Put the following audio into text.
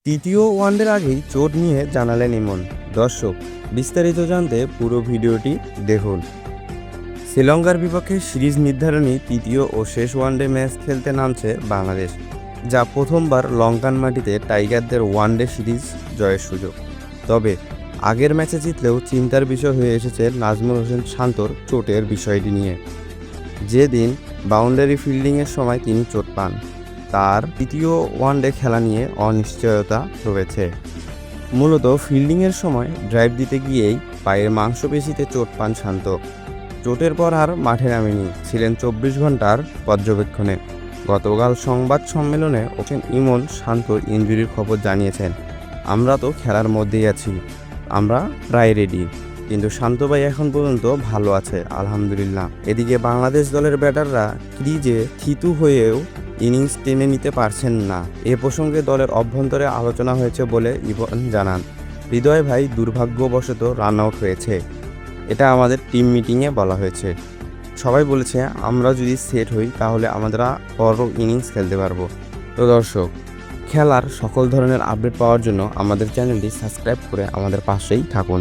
তৃতীয় ওয়ানডের আগেই চোট নিয়ে জানালেন ইমন। দর্শক, বিস্তারিত জানতে পুরো ভিডিওটি দেখুন। শ্রীলঙ্কার বিপক্ষে সিরিজ নির্ধারণী তৃতীয় ও শেষ ওয়ানডে ম্যাচ খেলতে নামছে বাংলাদেশ, যা প্রথমবার লঙ্কান মাটিতে টাইগারদের ওয়ানডে সিরিজ জয়ের সুযোগ। তবে আগের ম্যাচে জিতলেও চিন্তার বিষয় হয়ে এসেছে নাজমুল হোসেন শান্তর চোটের বিষয়টি নিয়ে। যেদিন বাউন্ডারি ফিল্ডিংয়ের সময় তিনি চোট পান, তার তৃতীয় ওয়ানডে খেলা নিয়ে অনিশ্চয়তা রয়েছে। মূলত ফিল্ডিংয়ের সময় ড্রাইভ দিতে গিয়েই পায়ের মাংসপেশিতে চোট পান শান্ত। চোটের পর আর মাঠে নামেনি, ছিলেন 24 ঘন্টার পর্যবেক্ষণে। গতকাল সংবাদ সম্মেলনে ওপেন ইমন শান্ত ইনজুরির খবর জানিয়েছেন, আমরা তো খেলার মধ্যেই আছি, আমরা প্রায় রেডি, কিন্তু শান্ত ভাই এখন পর্যন্ত ভালো আছে আলহামদুলিল্লাহ। এদিকে বাংলাদেশ দলের ব্যাটাররা ক্রিজে থিতু হয়েও ইনিংস টেনে নিতে পারছেন না। এ প্রসঙ্গে দলের অভ্যন্তরে আলোচনা হয়েছে বলে ইমন জানান, হৃদয় ভাই দুর্ভাগ্যবশত রান আউট হয়েছে, এটা আমাদের টিম মিটিংয়ে বলা হয়েছে। সবাই বলেছে আমরা যদি সেট হই তাহলে আমরা বড় ইনিংস খেলতে পারবো। তো দর্শক, খেলার সকল ধরনের আপডেট পাওয়ার জন্য আমাদের চ্যানেলটি সাবস্ক্রাইব করে আমাদের পাশেই থাকুন।